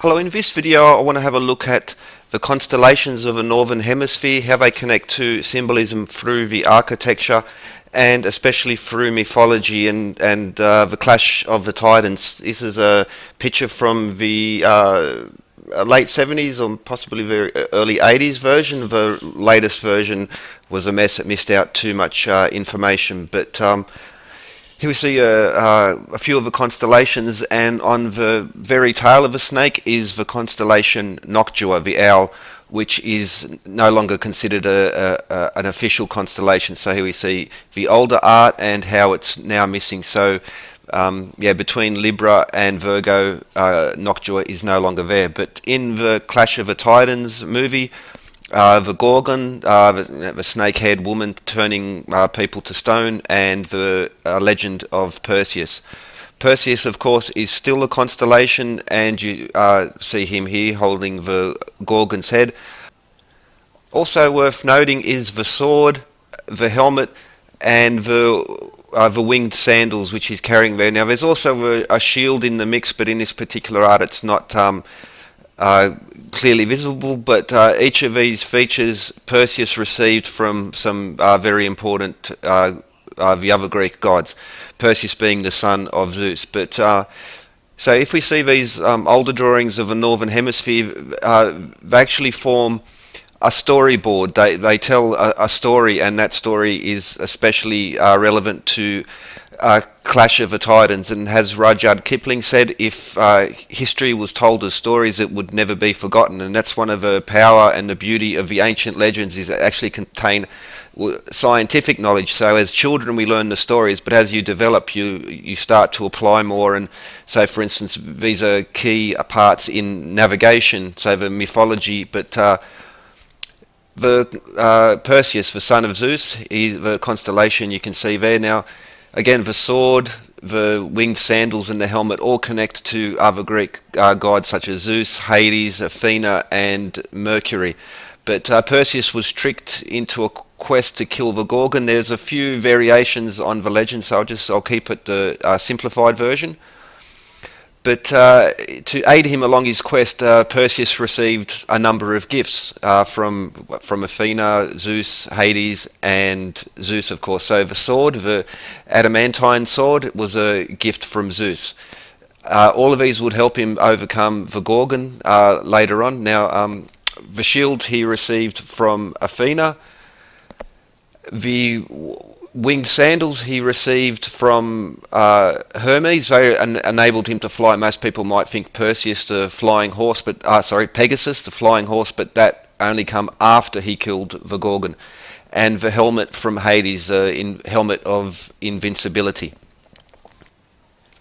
Hello, in this video I want to have a look at the constellations of the Northern Hemisphere, how they connect to symbolism through the architecture and especially through mythology and the clash of the titans. This is a picture from the late 70s or possibly very early 80s version. The latest version was a mess, it missed out too much information, but here we see a few of the constellations, and on the very tail of the snake is the constellation Noctua, the owl, which is no longer considered an official constellation. So here we see the older art and how it's now missing. So between Libra and Virgo, Noctua is no longer there. But in the Clash of the Titans movie, the Gorgon, the snake-haired woman turning people to stone, and the legend of Perseus. Perseus, of course, is still a constellation, and you see him here holding the Gorgon's head. Also worth noting is the sword, the helmet, and the winged sandals which he's carrying there. Now, there's also a shield in the mix, but in this particular art it's not clearly visible, but each of these features Perseus received from some very important the other Greek gods, Perseus being the son of Zeus. But so if we see these older drawings of the Northern Hemisphere, they actually form a storyboard. They tell a story, and that story is especially relevant to Clash of the Titans, and as Rudyard Kipling said, if history was told as stories, it would never be forgotten. And that's one of the power and the beauty of the ancient legends, is they actually contain scientific knowledge. So as children we learn the stories, but as you develop you start to apply more. And so for instance, these are key parts in navigation, so the mythology, but the Perseus, the son of Zeus, the constellation you can see there. Now again, the sword, the winged sandals and the helmet all connect to other Greek gods such as Zeus, Hades, Athena and Mercury. But Perseus was tricked into a quest to kill the Gorgon. There's a few variations on the legend, so I'll keep it the simplified version. But to aid him along his quest, Perseus received a number of gifts from Athena, Zeus, Hades, and Zeus, of course. So the sword, the adamantine sword, was a gift from Zeus. All of these would help him overcome the Gorgon later on. Now, the shield he received from Athena. The winged sandals he received from Hermes. They enabled him to fly. Most people might think Perseus the flying horse, but Pegasus the flying horse, but that only come after he killed the Gorgon. And the helmet from Hades, helmet of invincibility.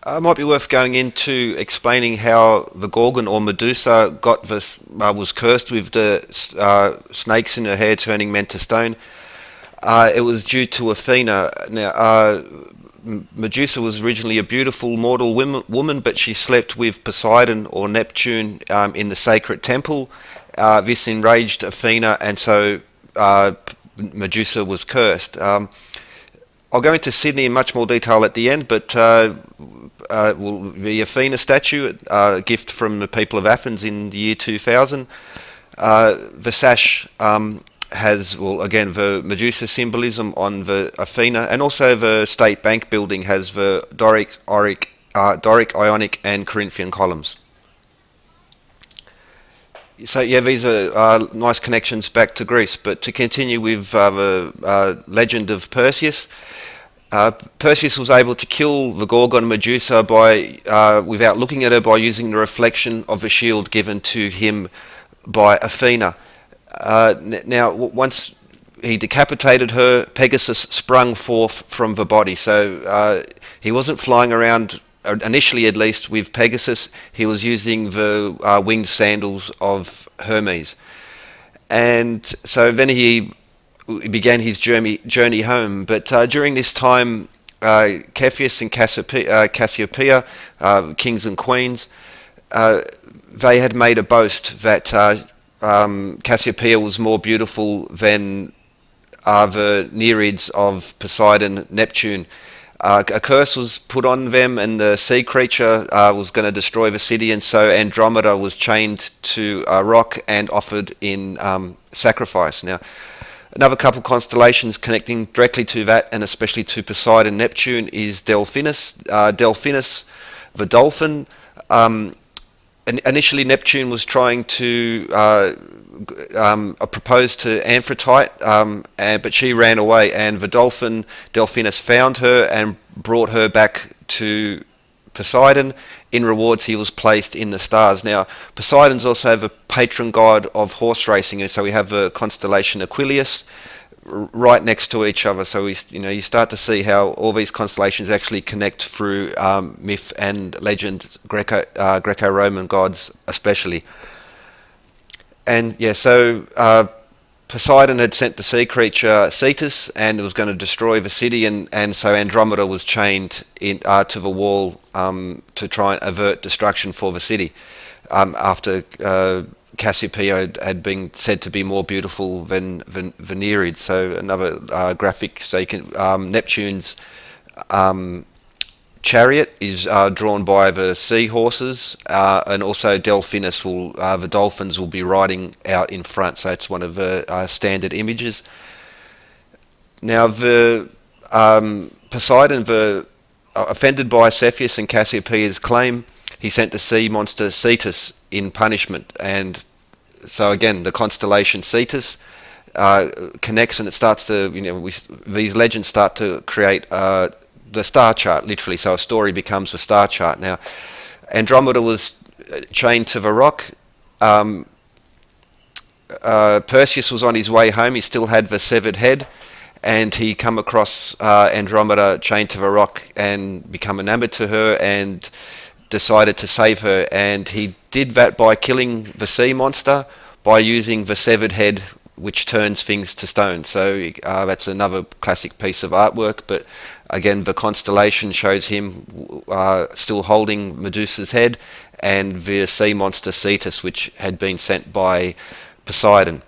It might be worth going into explaining how the Gorgon or Medusa was cursed with the snakes in her hair turning men to stone. It was due to Athena. Now, Medusa was originally a beautiful mortal woman, but she slept with Poseidon or Neptune in the sacred temple. This enraged Athena, and so Medusa was cursed. I'll go into Sydney in much more detail at the end, but the Athena statue, a gift from the people of Athens in the year 2000. The sash has, again, the Medusa symbolism on the Athena, and also the State Bank building has the Doric, Ionic and Corinthian columns. So yeah, these are nice connections back to Greece. But to continue with the legend of Perseus, Perseus was able to kill the Gorgon Medusa without looking at her, by using the reflection of a shield given to him by Athena. Now, once he decapitated her, Pegasus sprung forth from the body. So he wasn't flying around, initially at least, with Pegasus. He was using the winged sandals of Hermes. And so then he began his journey home. But during this time, Cepheus and Cassiopeia, kings and queens, they had made a boast that Cassiopeia was more beautiful than the Nereids of Poseidon, Neptune. A curse was put on them, and the sea creature was going to destroy the city, and so Andromeda was chained to a rock and offered in sacrifice. Now, another couple constellations connecting directly to that, and especially to Poseidon and Neptune, is Delphinus. Delphinus, the dolphin. Initially, Neptune was trying to propose to Amphitrite, but she ran away, and the dolphin Delphinus found her and brought her back to Poseidon. In rewards, he was placed in the stars. Now, Poseidon's also the patron god of horse racing, and so we have the constellation Aquarius right next to each other. So you start to see how all these constellations actually connect through myth and legend, Greco-Roman gods especially. And yeah, so Poseidon had sent the sea creature Cetus, and it was going to destroy the city, and so Andromeda was chained to the wall to try and avert destruction for the city after Cassiopeia had been said to be more beautiful than Nereid. So another graphic, so you can Neptune's chariot is drawn by the seahorses, and also Delphinus the dolphins will be riding out in front. So it's one of the standard images. Now the Poseidon, offended by Cepheus and Cassiopeia's claim, he sent the sea monster Cetus in punishment, and so again the constellation Cetus connects, and it starts to these legends start to create the star chart, literally. So a story becomes the star chart. Now, Andromeda was chained to the rock. Perseus was on his way home. He still had the severed head, and he come across Andromeda chained to the rock and become enamored to her and decided to save her. And he did that by killing the sea monster by using the severed head, which turns things to stone. So that's another classic piece of artwork. But again, the constellation shows him still holding Medusa's head, and the sea monster Cetus, which had been sent by Poseidon.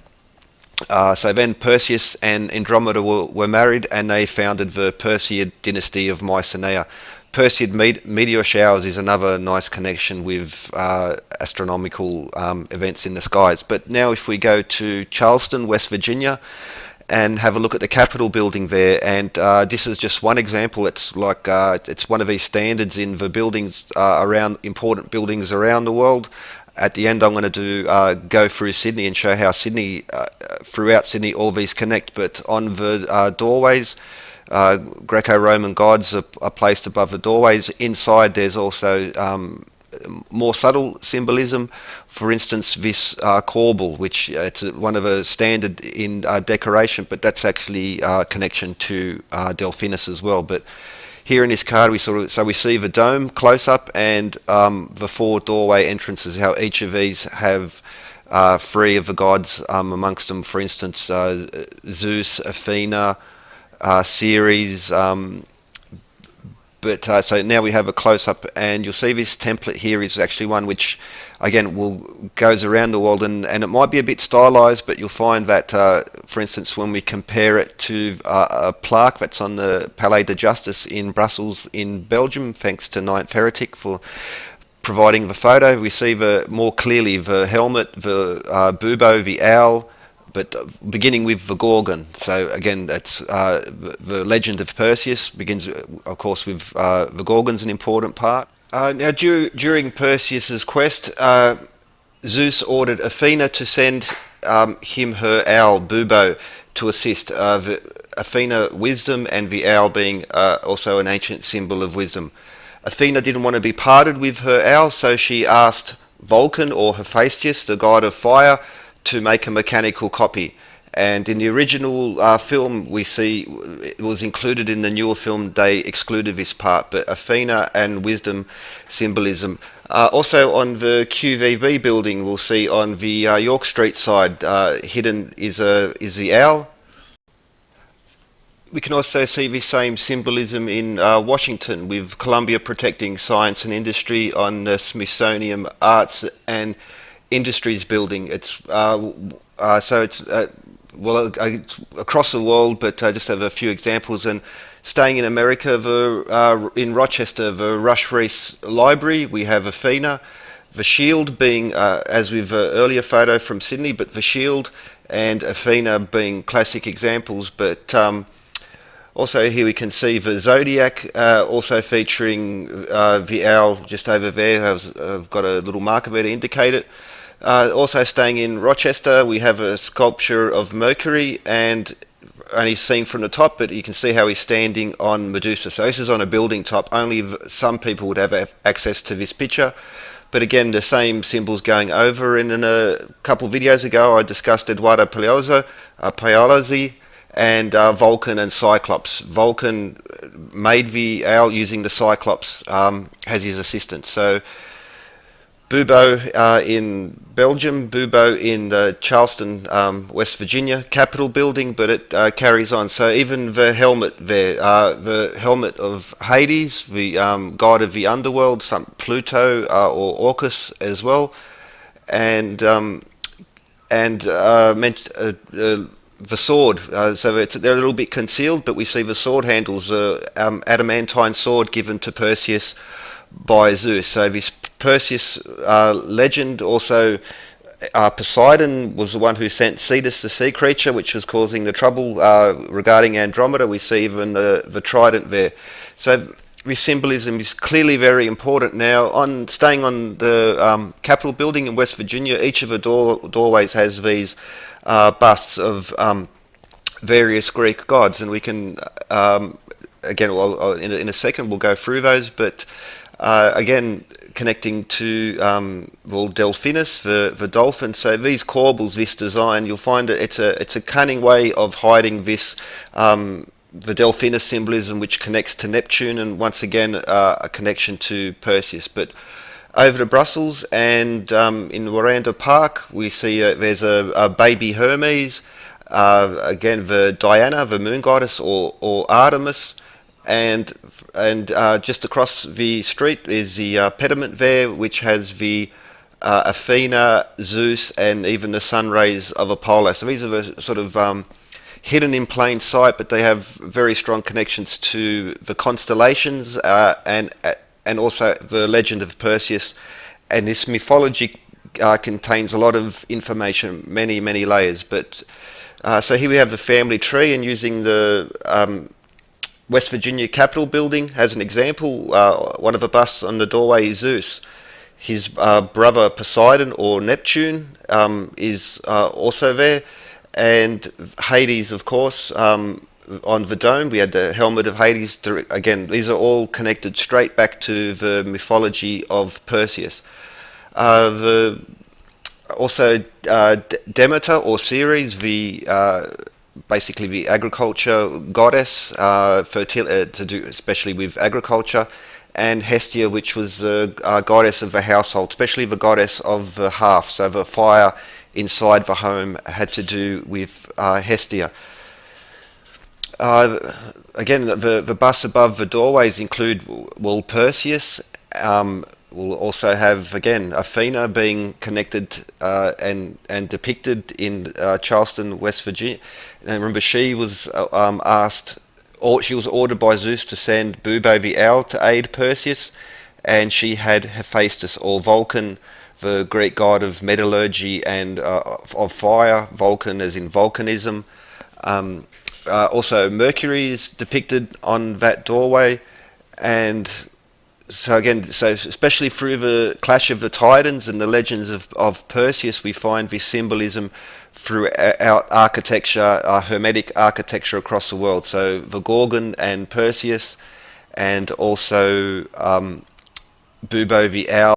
So then Perseus and Andromeda were married, and they founded the Perseid dynasty of Mycenae. Perseid meteor showers is another nice connection with astronomical events in the skies. But now if we go to Charleston, West Virginia, and have a look at the Capitol building there, and this is just one example. It's like it's one of these standards in the buildings around important buildings around the world. At the end, I'm going to go through Sydney and show how Sydney, throughout Sydney, all these connect. But on the doorways, Greco-Roman gods are placed above the doorways. Inside, there's also more subtle symbolism. For instance, this corbel, which it's one of a standard in decoration, but that's actually a connection to Delphinus as well. But here in this card, we see the dome close up, and the four doorway entrances. How each of these have three of the gods amongst them. For instance, Zeus, Athena, Ceres. But so now we have a close-up, and you'll see this template here is actually one which, again, goes around the world, and it might be a bit stylized, but you'll find that, for instance, when we compare it to a plaque that's on the Palais de Justice in Brussels in Belgium, thanks to Ninth Heretic for providing the photo, we see more clearly the helmet, the bubo, the owl, but beginning with the Gorgon. So again, that's the legend of Perseus begins, of course, with the Gorgon's an important part. Now, during Perseus's quest, Zeus ordered Athena to send him her owl, Bubo, to assist. Athena, wisdom, and the owl being also an ancient symbol of wisdom. Athena didn't want to be parted with her owl, so she asked Vulcan, or Hephaestus, the god of fire, to make a mechanical copy. And in the original film, we see it was included. In the newer film, they excluded this part, but Athena and wisdom symbolism. Also on the QVB building, we'll see on the York Street side, hidden is the owl. We can also see the same symbolism in Washington, with Columbia protecting science and industry on the Smithsonian Arts and Industries building. It's across the world, but just have a few examples. And staying in America, in Rochester, the Rush Reese Library, we have Athena, the Shield being, as with earlier photo from Sydney, but the Shield and Athena being classic examples. But also here we can see the Zodiac, also featuring the owl just over there. I've got a little marker there to indicate it. Also staying in Rochester, we have a sculpture of Mercury, and only seen from the top, but you can see how he's standing on Medusa. So this is on a building top. Only some people would have access to this picture. But again, the same symbols going over. And in a couple of videos ago, I discussed Eduardo Paolozzi, and Vulcan and Cyclops. Vulcan made the owl using the Cyclops as his assistant. So Bubo in Belgium, Bubo in the Charleston, West Virginia Capitol building, but it carries on. So even the helmet there, the helmet of Hades, the god of the underworld, some Pluto or Orcus as well, and the sword. So they're a little bit concealed, but we see the sword handles, adamantine sword given to Perseus by Zeus. So this Perseus legend also, Poseidon was the one who sent Cetus, the sea creature, which was causing the trouble regarding Andromeda. We see even the trident there. So this symbolism is clearly very important. Now, staying on the Capitol building in West Virginia, each of the doorways has these busts of various Greek gods, and we can again, in a second we'll go through those, but again, connecting to Delphinus, the dolphin. So these corbels, this design, you'll find that it's a cunning way of hiding this the Delphinus symbolism, which connects to Neptune, and once again a connection to Perseus. But over to Brussels and in Waranda Park, we see there's a baby Hermes, again the Diana, the moon goddess, or Artemis. And just across the street is the pediment there, which has the Athena, Zeus, and even the sun rays of Apollo. So these are the sort of hidden in plain sight, but they have very strong connections to the constellations and also the legend of Perseus. And this mythology contains a lot of information, many layers. But so here we have the family tree, and using the West Virginia Capitol building as an example, one of the busts on the doorway is Zeus. His brother Poseidon or Neptune is also there, and Hades, of course, on the dome. We had the helmet of Hades. Again, these are all connected straight back to the mythology of Perseus. Also Demeter or Ceres, basically the agriculture goddess, to do especially with agriculture, and Hestia, which was the goddess of the household, especially the goddess of the hearth. So the fire inside the home had to do with Hestia. Again, the busts above the doorways include Perseus. We'll also have, again, Athena being connected and depicted in Charleston, West Virginia. And remember, she was she was ordered by Zeus to send Bubo the owl to aid Perseus, and she had Hephaestus, or Vulcan, the Greek god of metallurgy and of fire, Vulcan as in volcanism. Also, Mercury is depicted on that doorway, and so again, especially through the clash of the Titans and the legends of Perseus, we find this symbolism throughout architecture, Hermetic architecture across the world. So the Gorgon and Perseus, and also Bubo the owl.